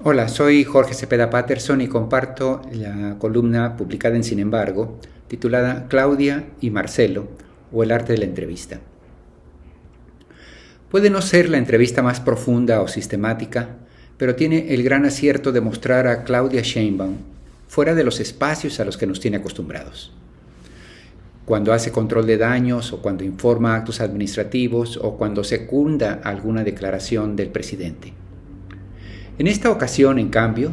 Hola, soy Jorge Cepeda Patterson y comparto la columna publicada en Sin embargo, titulada Claudia y Marcelo, o el arte de la entrevista. Puede no ser la entrevista más profunda o sistemática, pero tiene el gran acierto de mostrar a Claudia Sheinbaum fuera de los espacios a los que nos tiene acostumbrados. Cuando hace control de daños, o cuando informa actos administrativos, o cuando secunda alguna declaración del presidente. En esta ocasión, en cambio,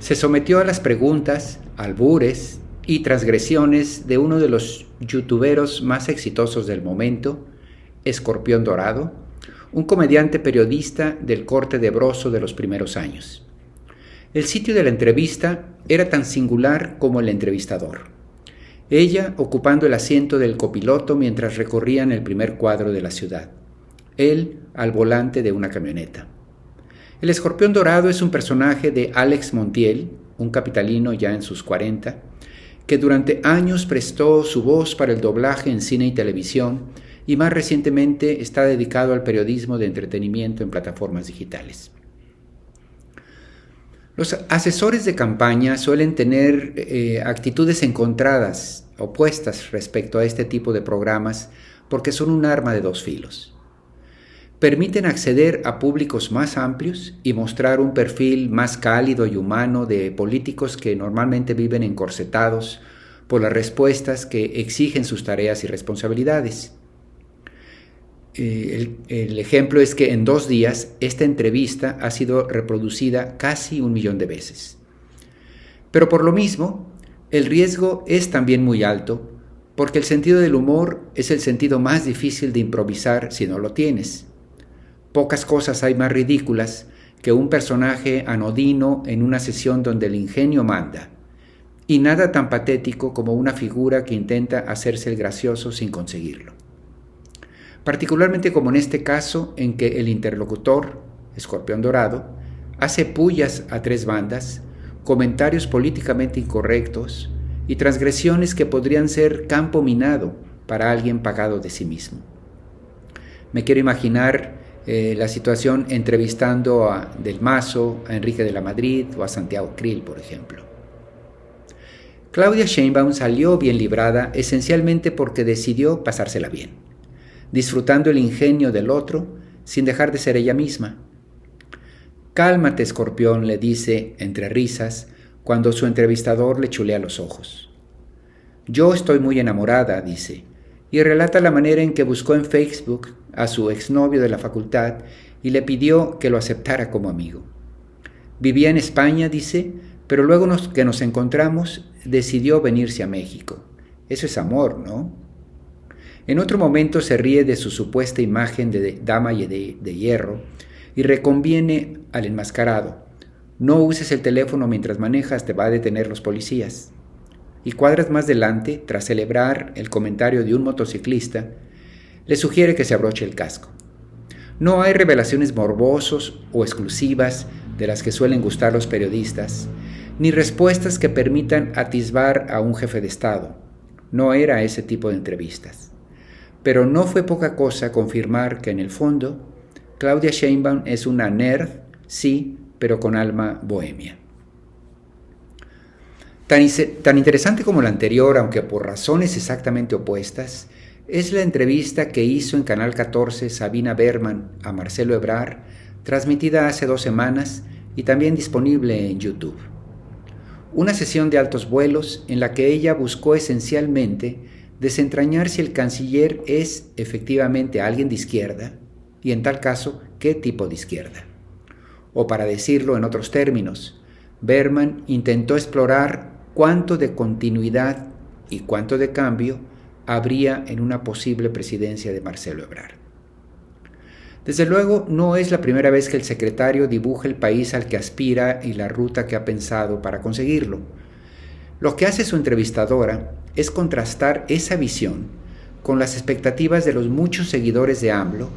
se sometió a las preguntas, albures y transgresiones de uno de los youtuberos más exitosos del momento, Escorpión Dorado, un comediante periodista del corte de Broso de los primeros años. El sitio de la entrevista era tan singular como el entrevistador. Ella ocupando el asiento del copiloto mientras recorrían el primer cuadro de la ciudad. Él al volante de una camioneta. El Escorpión Dorado es un personaje de Alex Montiel, un capitalino ya en sus 40, que durante años prestó su voz para el doblaje en cine y televisión y más recientemente está dedicado al periodismo de entretenimiento en plataformas digitales. Los asesores de campaña suelen tener actitudes encontradas, opuestas respecto a este tipo de programas porque son un arma de dos filos. Permiten acceder a públicos más amplios y mostrar un perfil más cálido y humano de políticos que normalmente viven encorsetados por las respuestas que exigen sus tareas y responsabilidades. El ejemplo es que en 2 días esta entrevista ha sido reproducida casi 1 millón de veces. Pero por lo mismo, el riesgo es también muy alto, porque el sentido del humor es el sentido más difícil de improvisar si no lo tienes. Pocas cosas hay más ridículas que un personaje anodino en una sesión donde el ingenio manda, y nada tan patético como una figura que intenta hacerse el gracioso sin conseguirlo. Particularmente como en este caso en que el interlocutor, Escorpión Dorado, hace pullas a 3 bandas, comentarios políticamente incorrectos y transgresiones que podrían ser campo minado para alguien pagado de sí mismo. Me quiero imaginar la situación entrevistando a Del Mazo, a Enrique de la Madrid o a Santiago Krill, por ejemplo. Claudia Sheinbaum salió bien librada esencialmente porque decidió pasársela bien, disfrutando el ingenio del otro sin dejar de ser ella misma. Cálmate, Escorpión, le dice entre risas cuando su entrevistador le chulea los ojos. Yo estoy muy enamorada, dice, y relata la manera en que buscó en Facebook a su exnovio de la facultad y le pidió que lo aceptara como amigo. Vivía en España, dice, pero luego que nos encontramos decidió venirse a México. Eso es amor, ¿no? En otro momento se ríe de su supuesta imagen de dama de hierro y reconviene al enmascarado. No uses el teléfono mientras manejas, te va a detener los policías. Y cuadras más adelante, tras celebrar el comentario de un motociclista, le sugiere que se abroche el casco. No hay revelaciones morbosos o exclusivas de las que suelen gustar los periodistas, ni respuestas que permitan atisbar a un jefe de Estado. No era ese tipo de entrevistas. Pero no fue poca cosa confirmar que en el fondo, Claudia Sheinbaum es una nerd, sí, pero con alma bohemia. Tan interesante como la anterior, aunque por razones exactamente opuestas, es la entrevista que hizo en Canal 14 Sabina Berman a Marcelo Ebrard, transmitida hace 2 semanas y también disponible en YouTube. Una sesión de altos vuelos en la que ella buscó esencialmente desentrañar si el canciller es efectivamente alguien de izquierda y en tal caso, ¿qué tipo de izquierda? O para decirlo en otros términos, Berman intentó explorar cuánto de continuidad y cuánto de cambio habría en una posible presidencia de Marcelo Ebrard. Desde luego, no es la primera vez que el secretario dibuja el país al que aspira y la ruta que ha pensado para conseguirlo. Lo que hace su entrevistadora es contrastar esa visión con las expectativas de los muchos seguidores de AMLO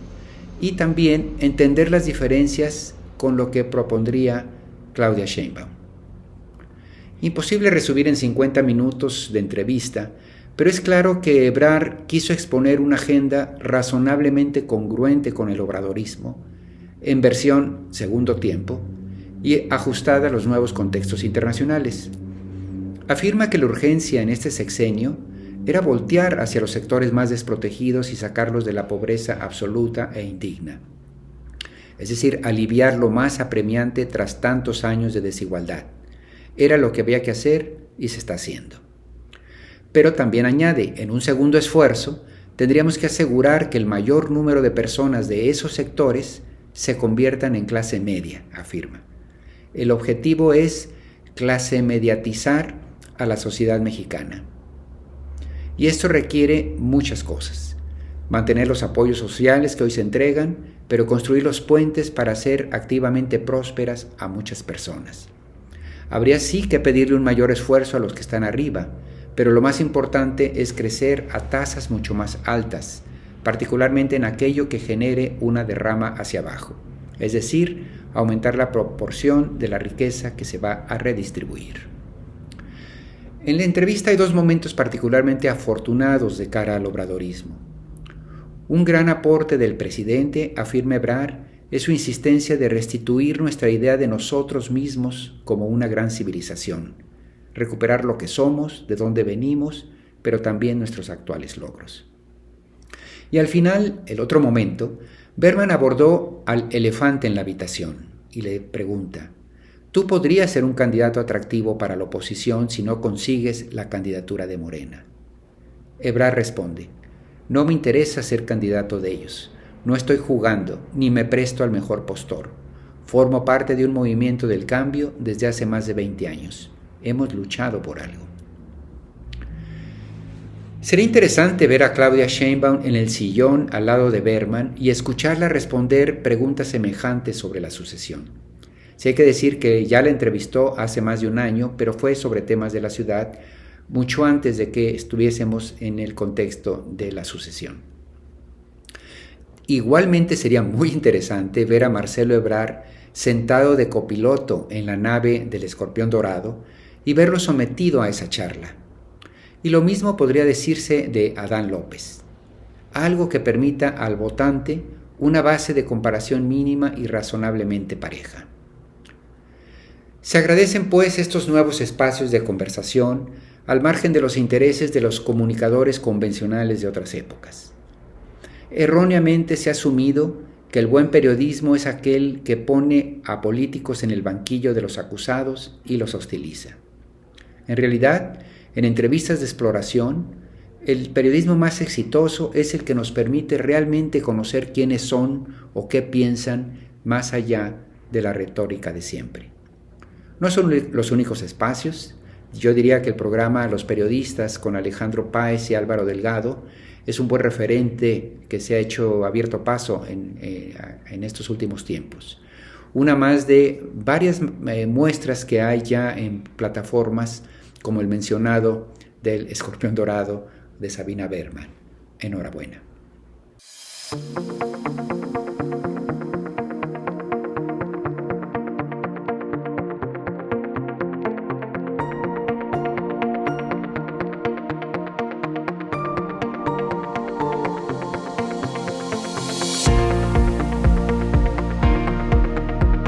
y también entender las diferencias con lo que propondría Claudia Sheinbaum. Imposible resumir en 50 minutos de entrevista, pero es claro que Ebrard quiso exponer una agenda razonablemente congruente con el obradorismo, en versión segundo tiempo, y ajustada a los nuevos contextos internacionales. Afirma que la urgencia en este sexenio era voltear hacia los sectores más desprotegidos y sacarlos de la pobreza absoluta e indigna. Es decir, aliviar lo más apremiante tras tantos años de desigualdad. Era lo que había que hacer y se está haciendo. Pero también añade, en un segundo esfuerzo, tendríamos que asegurar que el mayor número de personas de esos sectores se conviertan en clase media, afirma. El objetivo es clase mediatizar a la sociedad mexicana. Y esto requiere muchas cosas. Mantener los apoyos sociales que hoy se entregan, pero construir los puentes para hacer activamente prósperas a muchas personas. Habría sí que pedirle un mayor esfuerzo a los que están arriba, pero lo más importante es crecer a tasas mucho más altas, particularmente en aquello que genere una derrama hacia abajo, es decir, aumentar la proporción de la riqueza que se va a redistribuir. En la entrevista hay dos momentos particularmente afortunados de cara al obradorismo. Un gran aporte del presidente, afirma Ebrard, es su insistencia de restituir nuestra idea de nosotros mismos como una gran civilización, recuperar lo que somos, de dónde venimos, pero también nuestros actuales logros. Y al final, el otro momento, Berman abordó al elefante en la habitación y le pregunta: ¿tú podrías ser un candidato atractivo para la oposición si no consigues la candidatura de Morena? Ebrard responde: no me interesa ser candidato de ellos. No estoy jugando, ni me presto al mejor postor. Formo parte de un movimiento del cambio desde hace más de 20 años. Hemos luchado por algo. Sería interesante ver a Claudia Sheinbaum en el sillón al lado de Berman y escucharla responder preguntas semejantes sobre la sucesión. Sí hay que decir que ya la entrevistó hace más de un año, pero fue sobre temas de la ciudad, mucho antes de que estuviésemos en el contexto de la sucesión. Igualmente sería muy interesante ver a Marcelo Ebrard sentado de copiloto en la nave del Escorpión Dorado y verlo sometido a esa charla. Y lo mismo podría decirse de Adán López, algo que permita al votante una base de comparación mínima y razonablemente pareja. Se agradecen pues estos nuevos espacios de conversación al margen de los intereses de los comunicadores convencionales de otras épocas. Erróneamente se ha asumido que el buen periodismo es aquel que pone a políticos en el banquillo de los acusados y los hostiliza. En realidad, en entrevistas de exploración, el periodismo más exitoso es el que nos permite realmente conocer quiénes son o qué piensan más allá de la retórica de siempre. No son los únicos espacios. Yo diría que el programa Los Periodistas con Alejandro Páez y Álvaro Delgado es un buen referente que se ha hecho abierto paso en estos últimos tiempos. Una más de varias muestras que hay ya en plataformas como el mencionado del Escorpión Dorado de Sabina Berman. Enhorabuena.